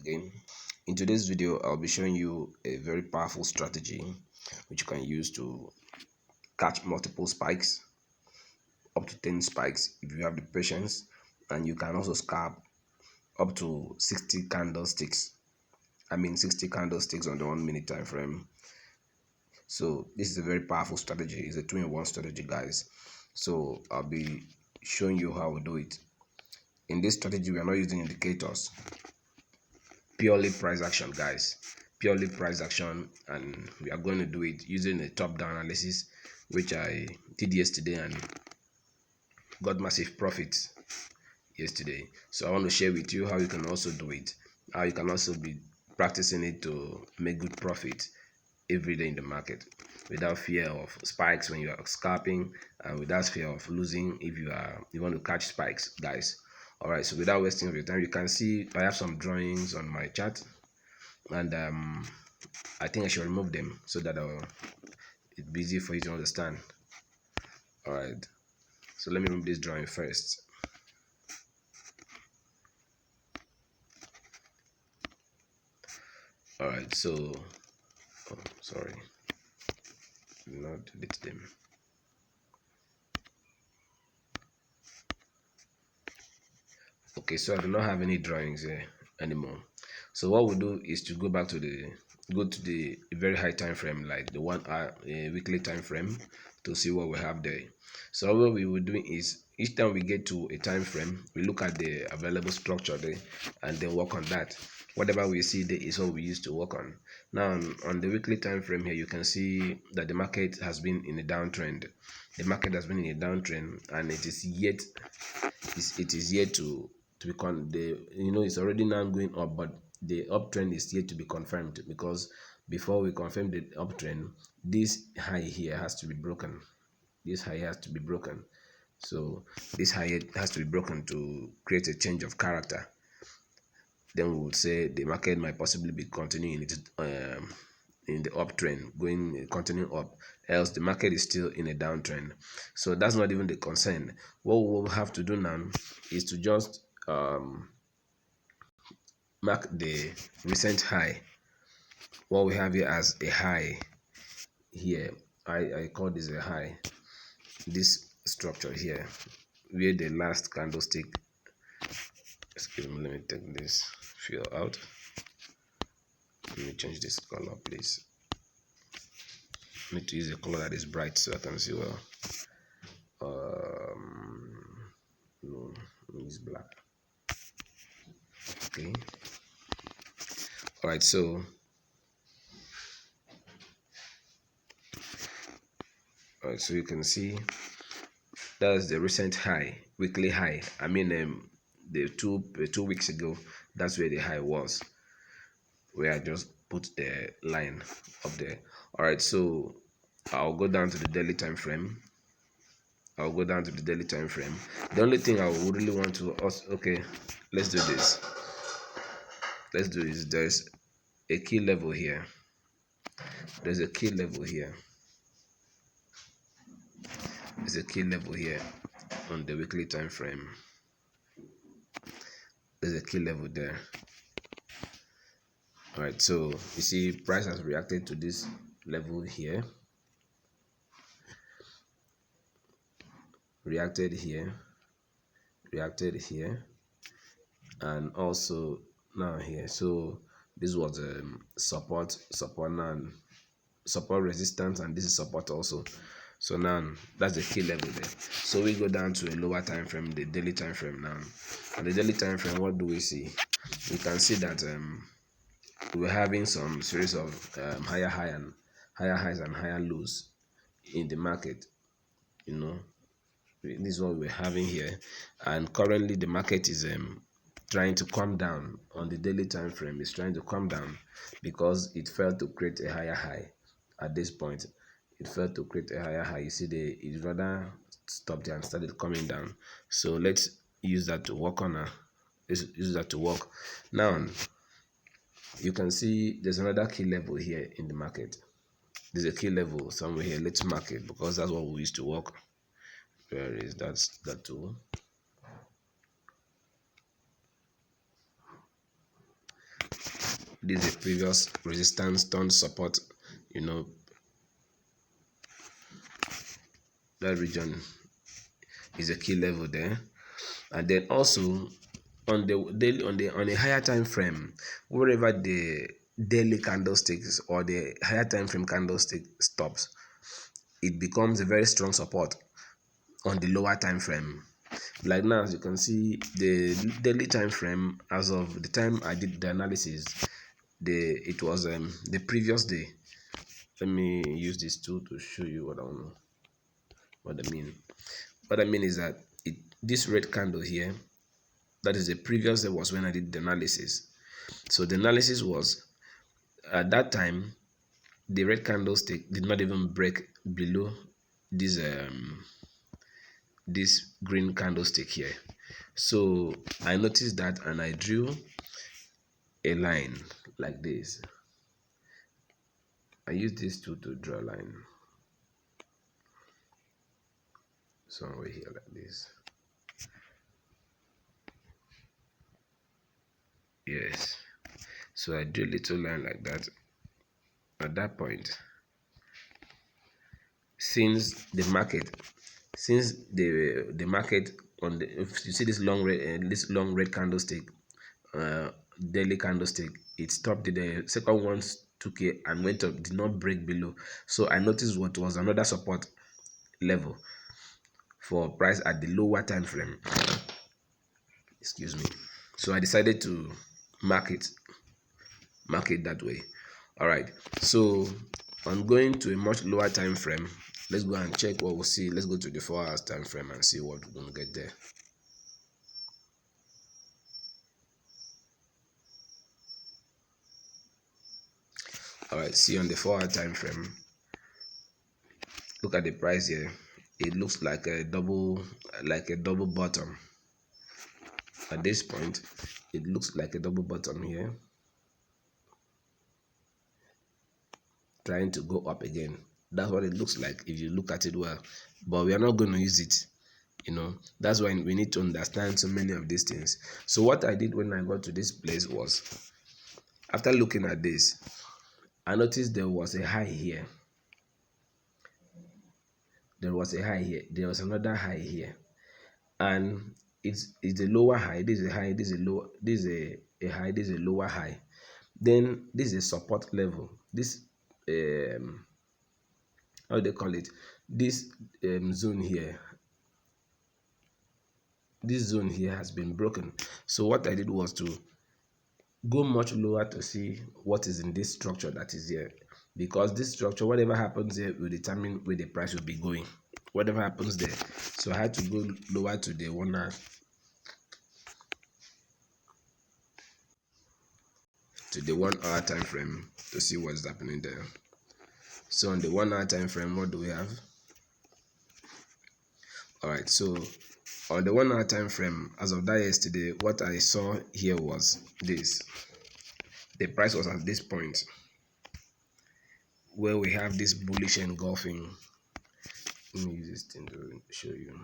again. In today's video, I'll be showing you a very powerful strategy which you can use to catch multiple spikes, up to 10 spikes if you have the patience, and you can also scalp up to 60 candlesticks. 60 candlesticks on the 1 minute time frame. So this is a very powerful strategy. It's a 2-in-1 strategy, guys. So I'll be showing you how we do it. In this strategy, we are not using indicators. Purely price action, guys. Purely price action, and we are going to do it using a top-down analysis, which I did yesterday and got massive profits yesterday. So I want to share with you how you can also do it, how you can also be practicing it to make good profit every day in the market without fear of spikes when you are scalping, and without fear of losing if you want to catch spikes, guys. All right, so without wasting of your time, you can see I have some drawings on my chart, and I think I should remove them so that it'll be easy for you to understand. All right, so let me remove this drawing first. All right, so sorry, do not delete them. Okay, so I do not have any drawings here anymore. So what we'll do is to go to the very high time frame, like the 1 hour weekly time frame, to see what we have there. So what we will do is each time we get to a time frame, we look at the available structure there and then work on that. Whatever we see there is what we used to work on. Now on the weekly time frame here, you can see that the market has been in a downtrend. The market has been in a downtrend, and it is yet to become it's already now going up, but the uptrend is yet to be confirmed, because before we confirm the uptrend, this high here has to be broken. This high has to be broken. So this high has to be broken to create a change of character. Then we would say the market might possibly be continuing in the uptrend, continuing up, else the market is still in a downtrend. So that's not even the concern. What we'll have to do now is to just mark the recent high. What we have here as a high here, I call this a high. This structure here, where the last candlestick, excuse me, let me take this fill out. Let me change this color, please. I need to use a color that is bright so I can see well. No, it's black. Okay. All right, so you can see that's the recent high, weekly high. The 2 weeks ago, that's where the high was, where I just put the line up there. All right, so I'll go down to the daily time frame. The only thing I would really want to okay, let's do this. There's a key level here. There's a key level here on the weekly time frame. There's a key level there. All right, so you see price has reacted to this level here, reacted here, and also now here. So this was support now, support resistance, and this is support also. So now that's the key level there. So we go down to a lower time frame, the daily time frame now. And the daily time frame, what do we see? We can see that we're having some series of higher highs and higher lows in the market. This is what we're having here, and currently the market is trying to come down. On the daily time frame, it's trying to come down because it failed to create a higher high. At this point, it failed to create a higher high. You see, it rather stopped there and started coming down. So let's use that to work on. Use that to work. Now you can see there's another key level here in the market. There's a key level somewhere here. Let's mark it, because that's what we used to work. Where is that tool? This is a previous resistance turned support. You know, that region is a key level there. And then also on the daily, on a higher time frame, wherever the daily candlesticks or the higher time frame candlestick stops, it becomes a very strong support on the lower time frame. Like now, as you can see, the daily time frame, as of the time I did the analysis, it was the previous day. Let me use this tool to show you what I mean. What I mean is that this red candle here, that is the previous day, was when I did the analysis. So the analysis was, at that time, the red candlestick did not even break below this this green candlestick here. So I noticed that, and I drew a line like this. I use this tool to draw a line somewhere here like this. Yes. So I drew a little line like that. At that point, since the market on the, if you see this long red candlestick, uh daily candlestick, it stopped. The second one took it and went up, did not break below. So I noticed what was another support level for price at the lower time frame. Excuse me. So I decided to mark it that way. All right, so I'm going to a much lower time frame. Let's go and check what we'll see. Let's go to the 4 hours time frame and see what we're going to get there. All right, see on the 4 hour time frame, look at the price here. It looks like a double bottom. At this point, it looks like a double bottom here, trying to go up again. That's what it looks like if you look at it well, but we are not going to use it. That's why we need to understand so many of these things. So what I did when I got to this place was, after looking at this, I noticed there was a high here, there was another high here, and it's a lower high. This is a high, this is a lower, this is a high, this is a lower high. Then this is a support level. This how do they call it, this zone here, this zone here has been broken. So what I did was to go much lower to see what is in this structure that is here, because this structure, whatever happens here, will determine where the price will be going, whatever happens there. So I had to go lower to the 1 hour, time frame to see what's happening there. So on the 1 hour time frame, what do we have? All right, so on the 1 hour time frame, as of that yesterday, what I saw here was this. The price was at this point where we have this bullish engulfing. Let me use this thing to show you.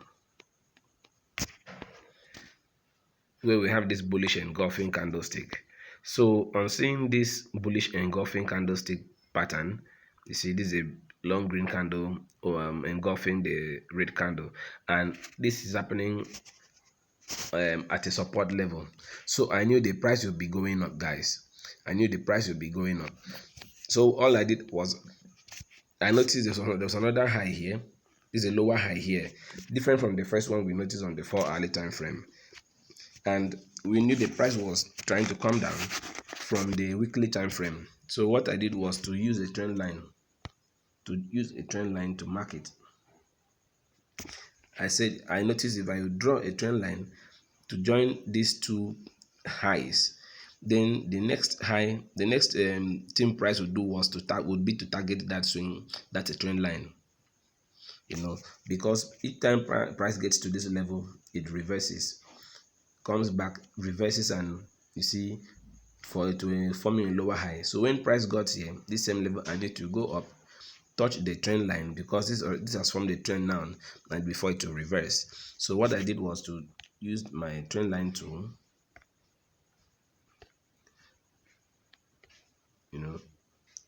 Where we have this bullish engulfing candlestick. So on seeing this bullish engulfing candlestick pattern, you see this is a long green candle engulfing the red candle, and this is happening at a support level. So I knew the price would be going up, guys. I knew the price would be going up. So all I did was, I noticed there was another high here. This is a lower high here, different from the first one we noticed on the 4 hourly time frame. And we knew the price was trying to come down from the weekly time frame. So what I did was to use a trend line to mark it. I said I noticed if I would draw a trend line to join these two highs, then the next high, the next thing price would do was would be to target that swing. That's a trend line, because each time price gets to this level, it reverses, comes back, reverses, and you see, for it to form a lower high. So when price got here, this same level, I need to go up, touch the trend line, because this has formed a trend now, and before it to reverse. So what I did was to use my trend line tool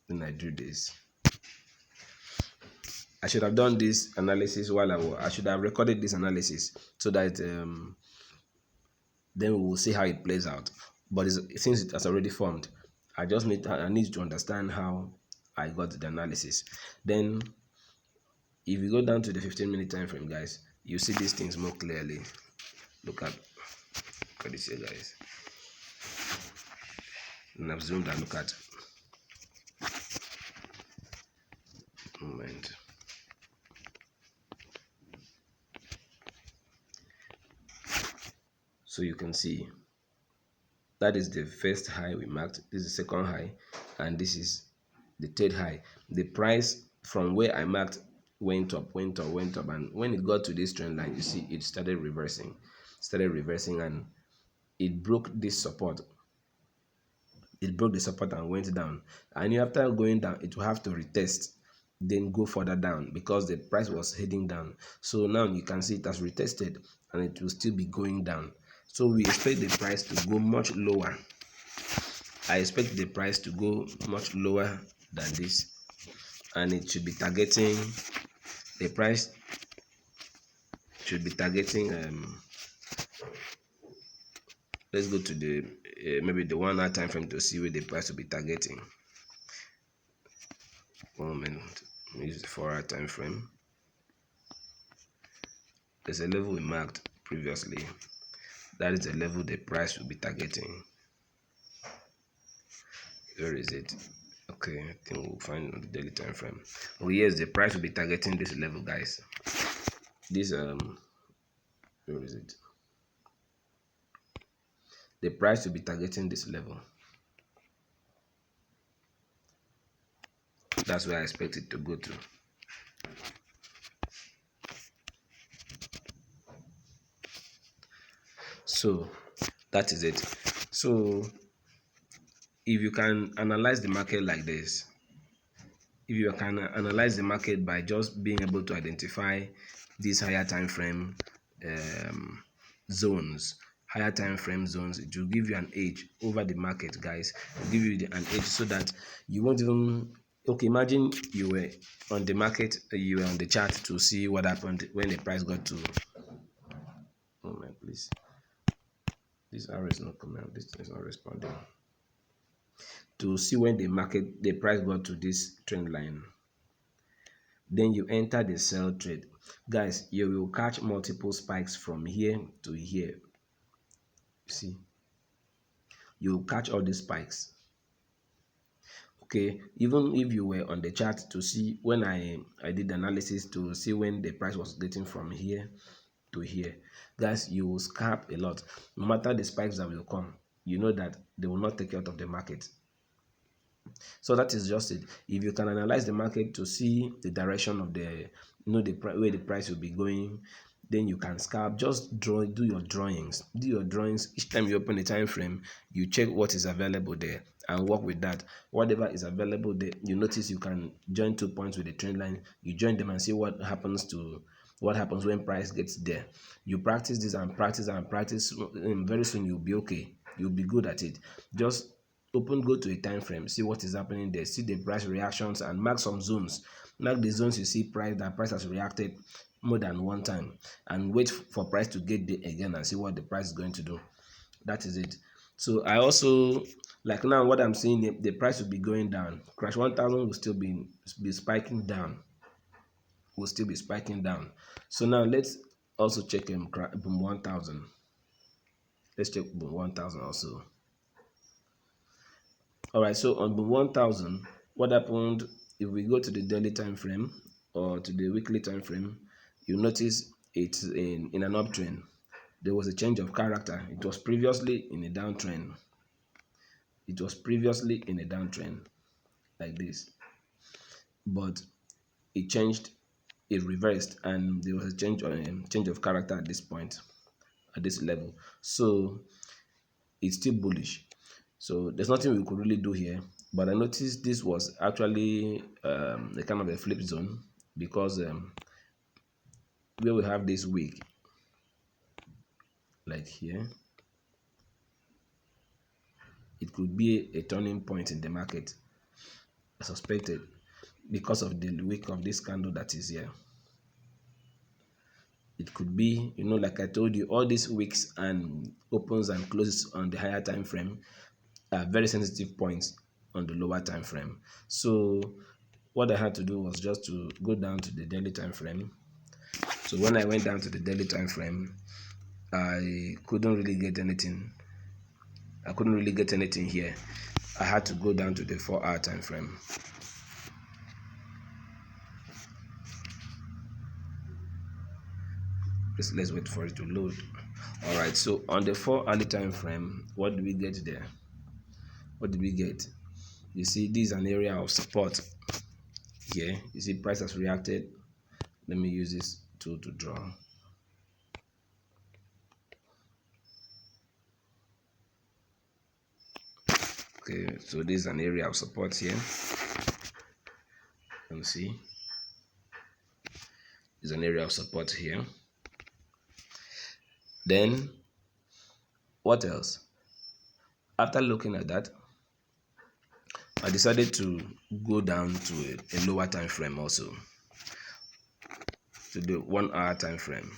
when I do this. I should have done this analysis while I should have recorded this analysis so that then we will see how it plays out. But since it has already formed, I need to understand how I got the analysis. Then if you go down to the 15-minute time frame, guys, you see these things more clearly. Look at this here, guys. And I've zoomed and look at moment. So you can see that is the first high we marked, this is the second high, and this is the third high. The price from where I marked went up, and when it got to this trend line, you see it started reversing, and it broke this support. It broke the support and went down, and after going down, it will have to retest, then go further down because the price was heading down. So now you can see it has retested and it will still be going down. So we expect the price to go much lower. I expect the price to go much lower than this, and it should be targeting, the price should be targeting let's go to the maybe the 1 hour time frame to see where the price will be targeting. 1 minute, use the 4 hour time frame. There's a level we marked previously. That is the level the price will be targeting. Where is it? Okay, I think we'll find on the daily time frame. Oh yes, the price will be targeting this level, guys. This where is it? The price will be targeting this level. That's where I expect it to go to. So that is it. So if you can analyze the market like this, if you can analyze the market by just being able to identify these higher time frame zones, it will give you an edge over the market, guys. It will give you an edge so that you won't even, okay, imagine you were on the market, you were on the chart to see what happened when the price got to, moment please, this arrow is not coming out, this is not responding, to see when the price got to this trend line. Then you enter the sell trade, guys. You will catch multiple spikes from here to here. See, you will catch all these spikes. Okay, even if you were on the chart to see when I did the analysis to see when the price was getting from here to here, guys, you will scalp a lot. No matter the spikes that will come, you know that they will not take you out of the market. So that is just it. If you can analyze the market to see the direction of the, where the price will be going, then you can scalp. Just do your drawings. Each time you open the time frame, you check what is available there and work with that. Whatever is available there, you notice you can join 2 points with the trend line. You join them and see what happens when price gets there. You practice this and practice and practice, and very soon you'll be okay. You'll be good at it. Just go to a time frame, see what is happening there, see the price reactions, and mark some zones. Mark the zones you see price has reacted more than one time, and wait for price to get there again and see what the price is going to do. That is it. So I also, like now what I'm seeing, the price will be going down. Crash 1000 will still be spiking down. So now let's also check boom 1000. Let's check boom 1000 also. All right, so on the 1000, what happened? If we go to the daily time frame or to the weekly time frame, you notice it's in an uptrend. There was a change of character. It was previously in a downtrend. Like this, but it changed, it reversed, and there was a change of character at this point, at this level. So it's still bullish. So there's nothing we could really do here. But I noticed this was actually a kind of a flip zone, because where we have this week, like here, it could be a turning point in the market. I suspected, because of the wick of this candle that is here. It could be, like I told you, all these wicks and opens and closes on the higher time frame are very sensitive points on the lower time frame. So what I had to do was just to go down to the daily time frame. So when I went down to the daily time frame, I couldn't really get anything. I couldn't really get anything here. I had to go down to the 4-hour time frame. Let's wait for it to load. All right, so on the 4-hourly time frame, what do we get there? What did we get? You see, this is an area of support here. You see, price has reacted. Let me use this tool to draw. Okay, so this is an area of support here. Let me see. There's an area of support here. Then, what else? After looking at that, I decided to go down to a lower time frame also, to the 1-hour time frame.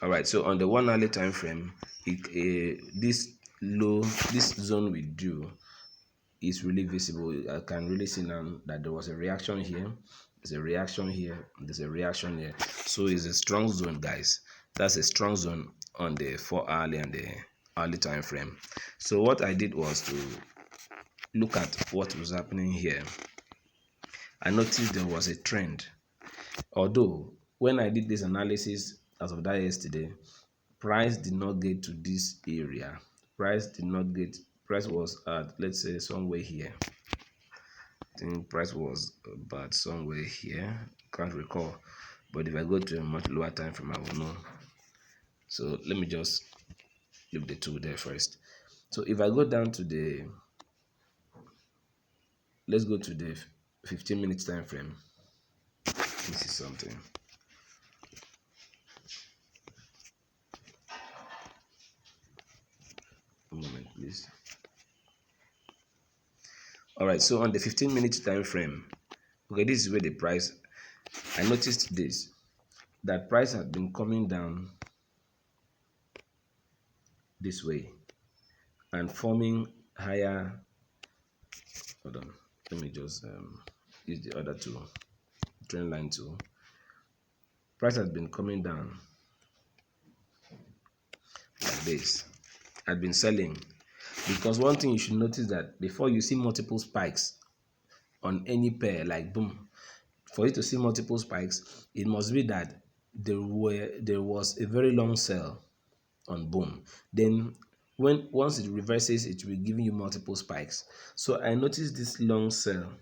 All right, so on the 1-hourly time frame, this zone we drew is really visible. I can really see now that there was a reaction here, there's a reaction here, there's a reaction here. So it's a strong zone, guys. That's a strong zone on the 4-hourly and the hourly time frame. So what I did was to look at what was happening here. I noticed there was a trend, although when I did this analysis as of that yesterday, price did not get to this area. Price was at, let's say, somewhere here. I think price was about somewhere here. Can't recall, but if I go to a much lower time frame, I will know. So let me just leave the tool there first. So if I go down to the, let's go to the 15 minutes time frame. This is something. A moment, please. All right, so on the 15-minute time frame, okay, this is where the price, I noticed this, that price had been coming down this way and forming higher. Hold on, let me just use the other tool, trend line tool. Price has been coming down like this. I've been selling, because one thing you should notice, that before you see multiple spikes on any pair, like boom, for you to see multiple spikes, it must be that there was a very long sell on boom. Then once it reverses, it will be giving you multiple spikes. So I noticed this long sell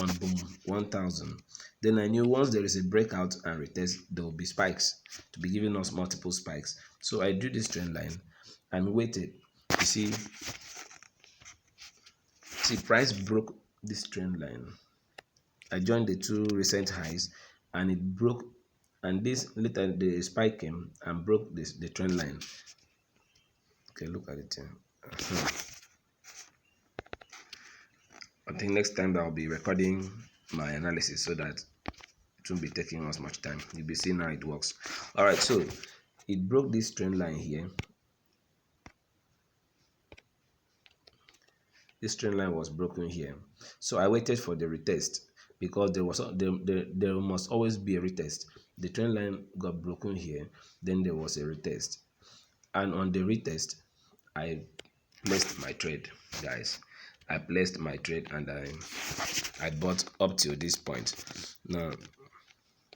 on boom 1000. Then I knew once there is a breakout and retest, there will be spikes to be giving us multiple spikes. So I drew this trend line and waited. You see price broke this trend line. I joined the two recent highs and it broke, and this later the spike came and broke the trend line. Okay, look at it here. I think next time I'll be recording my analysis so that it won't be taking us much time. You'll be seeing how it works. All right, so it broke this trend line here. This trend line was broken here, so I waited for the retest, because there must always be a retest. The trend line got broken here, then there was a retest, and on the retest I placed my trade, guys. I placed my trade and I bought up till this point. Now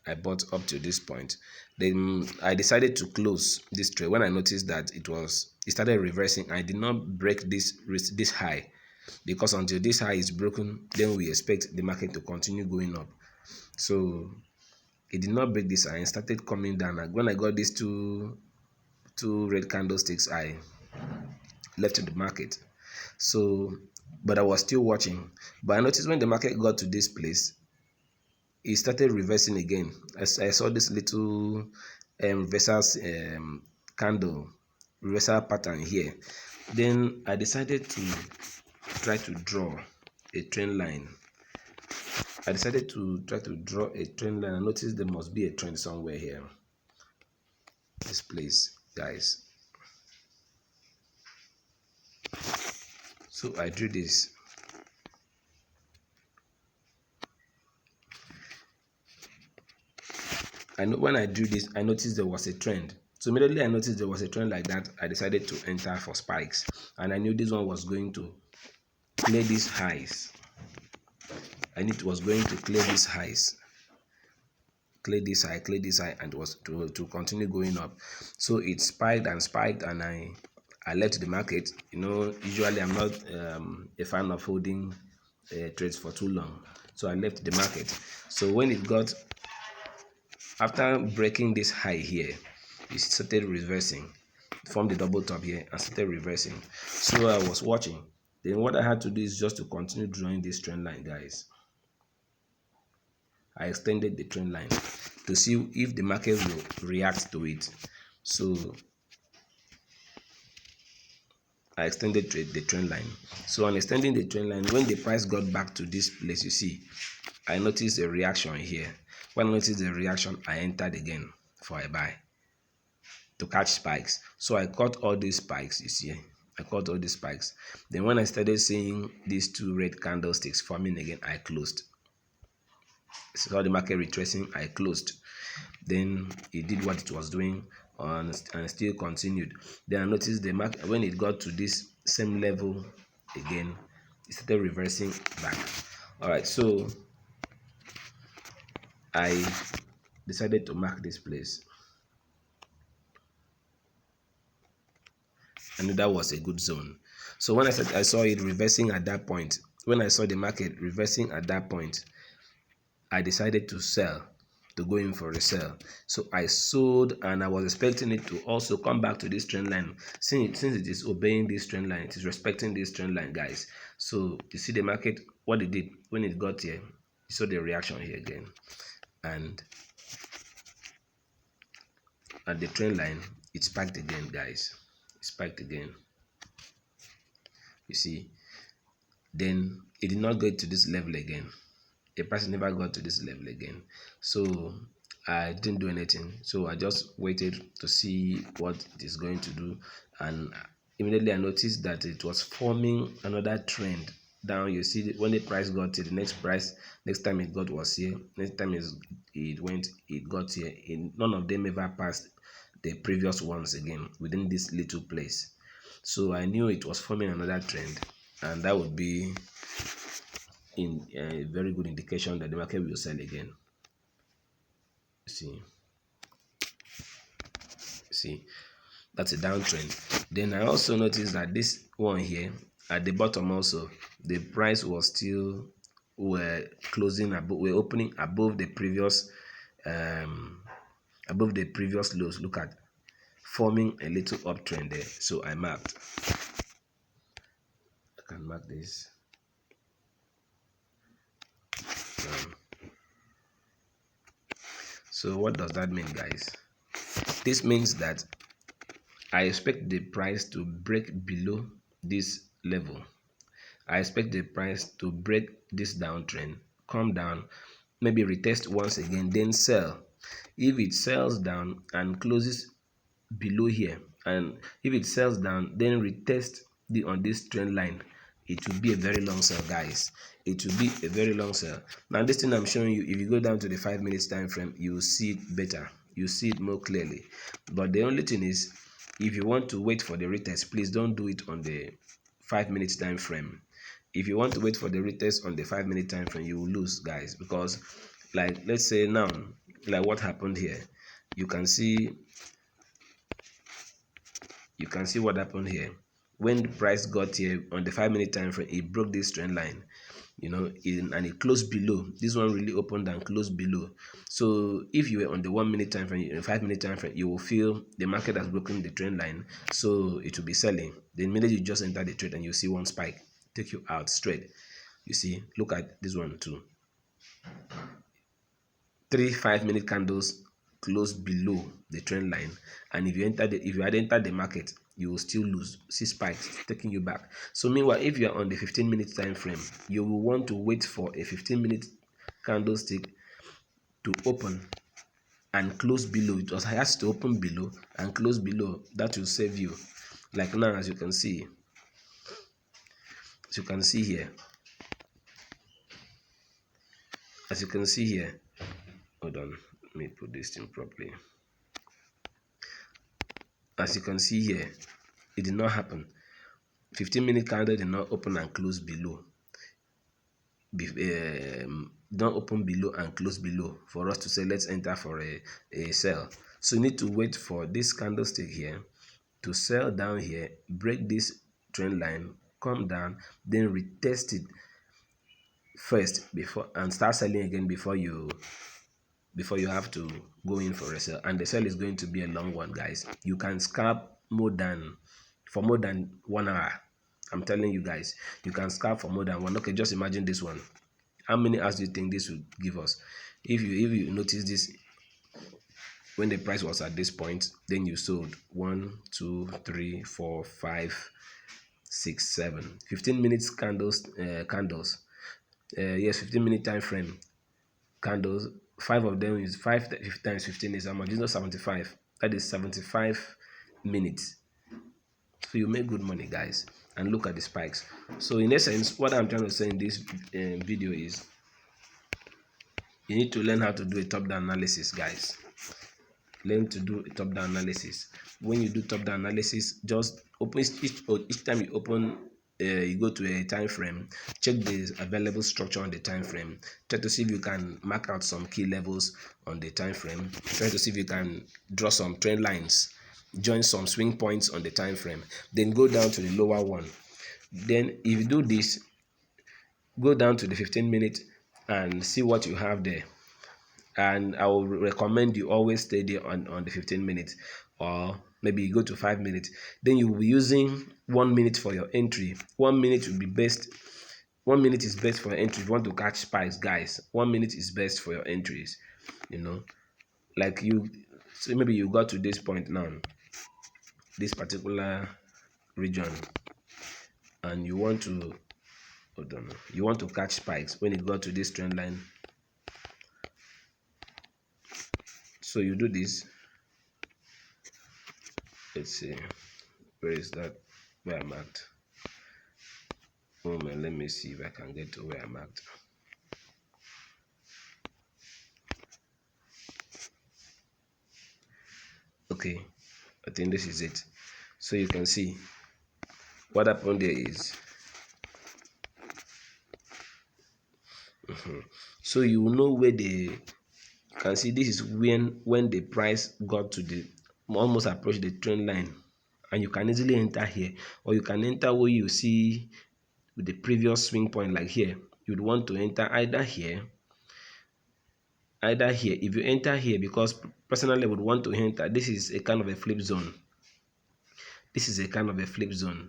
I bought up to this point. Then I decided to close this trade when I noticed that it started reversing. I did not break this high, because until this high is broken, then we expect the market to continue going up. So it did not break this high and started coming down. And when I got these two red candlesticks, I left the market. So, but I was still watching. But I noticed when the market got to this place, it started reversing again. As I saw this little reversal candle reversal pattern here. Then I decided to try to draw a trend line. I decided to try to draw a trend line. I noticed there must be a trend somewhere here. This place, guys. So I drew this. And when I drew this, I noticed there was a trend. So immediately I noticed there was a trend like that, I decided to enter for spikes. And I knew this one was going to clear these highs. And it was going to clear these highs. Clear this high, and was to continue going up. So it spiked and spiked, and I left the market. You know, usually I'm not a fan of holding trades for too long. So I left the market. So when it got, after breaking this high here, it started reversing, formed the double top here and started reversing. So I was watching. Then what I had to do is just to continue drawing this trend line, guys. I extended the trend line to see if the market will react to it. So I extended the trend line. So on extending the trend line, when the price got back to this place, you see, I noticed a reaction here. When I noticed the reaction, I entered again for a buy to catch spikes. So I caught all these spikes, you see. I caught all these spikes. Then when I started seeing these two red candlesticks forming again, I closed. Saw the market retracing, I closed. Then it did what it was doing and still continued. Then I noticed the market, when it got to this same level again, it started reversing back. All right, so I decided to mark this place. I knew that was a good zone. So when I saw it reversing at that point, when I saw the market reversing at that point, I decided to sell, to go in for a sell. So I sold, and I was expecting it to also come back to this trend line. Since it is obeying this trend line, it is respecting this trend line, guys. So you see the market, what it did when it got here, you saw the reaction here again. And at the trend line, it spiked again, guys. It spiked again. You see, then it did not get to this level again. The price never got to this level again. So I didn't do anything. So I just waited to see what it is going to do. And immediately I noticed that it was forming another trend down. You see, when the price got to the next time it got was here. Next time it got here. None of them ever passed the previous ones again within this little place. So I knew it was forming another trend, and that would be in a very good indication that the market will sell again. See, that's a downtrend. Then I also noticed that this one here at the bottom also, the price was still closing above, we're opening above the previous lows. Look at, forming a little uptrend there. So I marked. I can mark this. So what does that mean, guys? This means that I expect the price to break below this level. I expect the price to break this downtrend, come down, maybe retest once again, then sell. If it sells down and closes below here, and if it sells down, then retest on this trend line, it will be a very long sell, guys. It will be a very long sell. Now this thing I'm showing you, if you go down to the 5 minutes time frame, you will see it better. You see it more clearly. But the only thing is, if you want to wait for the retest, please don't do it on the 5 minutes time frame. If you want to wait for the retest on the 5 minute time frame, you will lose, guys, because like, let's say now, like what happened here, you can see what happened here. When the price got here on the 5 minute time frame, it broke this trend line, you know, and it closed below. This one really opened and closed below. So if you were on the 1 minute time frame, 5 minute time frame, you will feel the market has broken the trend line, so it will be selling. The minute you just enter the trade and you see one spike take you out straight. You see, look at this one too. 3 5-minute candles close below the trend line, and if you had entered the market, you will still lose. See spikes taking you back. So meanwhile, if you are on the 15-minute time frame, you will want to wait for a 15-minute candlestick to open and close below. It just has to open below and close below. That will save you. Like now, as you can see here, as you can see here, hold on, let me put this thing properly. As you can see here, it did not happen. 15-minute candle did not open and close below. Don't open below and close below for us to say let's enter for a sell. So you need to wait for this candlestick here to sell down here, break this trend line, come down, then retest it first before and start selling again before you have to go in for a sell. And the sell is going to be a long one, guys. You can scalp for more than 1 hour. I'm telling you guys, you can scalp for more than one. Okay, just imagine this one. How many hours do you think this would give us? If you notice this, when the price was at this point, then you sold 1, 2, 3, 4, 5, 6, 7, 15 minutes candles. Yes, 15-minute time frame candles. 5 of them is 5 times 15 is how much? It's not 75. That is 75 minutes. So you make good money, guys. And look at the spikes. So in essence, what I'm trying to say in this video is you need to learn how to do a top-down analysis, guys. Learn to do a top-down analysis. When you do top-down analysis, just open each time you open, you go to a time frame, check the available structure on the time frame, try to see if you can mark out some key levels on the time frame, try to see if you can draw some trend lines, join some swing points on the time frame, then go down to the lower one. Then if you do this, go down to the 15-minute and see what you have there. And I will recommend you always stay there on the 15 minutes, or maybe you go to 5 minutes. Then you will be using 1 minute for your entry. 1 minute will be best. 1 minute is best for your entry. If you want to catch spikes, guys, 1 minute is best for your entries. You know, like so maybe you got to this point now, this particular region, and you want to, hold on, you want to catch spikes when it got to this trend line. So you do this. Let's see, where is that? Where I marked? Oh man, let me see if I can get to where I marked. Okay, I think this is it. So you can see what happened there is. So you know where you can see this is when the price got to the almost approach the trend line, and you can easily enter here, or you can enter where you see with the previous swing point. Like here, you'd want to enter either here. If you enter here, because personally I would want to enter, this is a kind of a flip zone. This is a kind of a flip zone.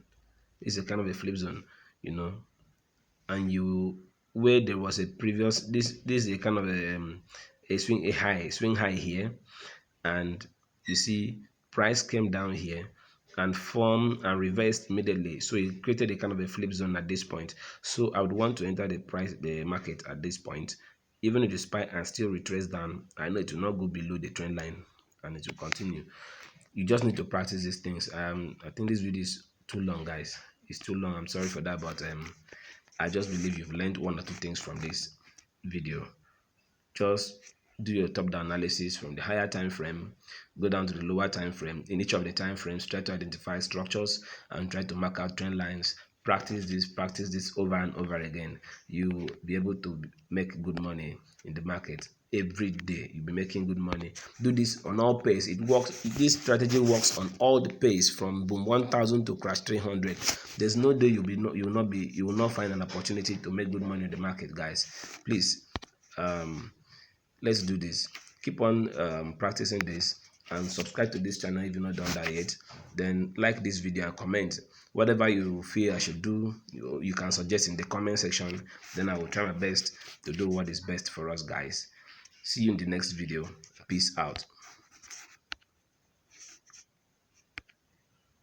You know, and where there was a previous, this is a kind of a swing high here, and you see price came down here and formed and reversed immediately. So it created a kind of a flip zone at this point. So I would want to enter the market at this point. Even if the spike and still retrace down, I know it will not go below the trend line and it will continue. You just need to practice these things. I think this video is too long, guys. It's too long. I'm sorry for that, but I just believe you've learned 1 or 2 things from this video. Just do your top-down analysis from the higher time frame, go down to the lower time frame. In each of the time frames, try to identify structures and try to mark out trend lines. Practice this over and over again. You'll be able to make good money in the market every day. You'll be making good money. Do this on all pays. It works. This strategy works on all the pays from boom 1000 to crash 300. There's no day you will not find an opportunity to make good money in the market, guys. Please, let's do this. Keep on practicing this, and subscribe to this channel if you've not done that yet. Then like this video and comment whatever you feel I should do. You can suggest in the comment section. Then I will try my best to do what is best for us, guys. See you in the next video. Peace out.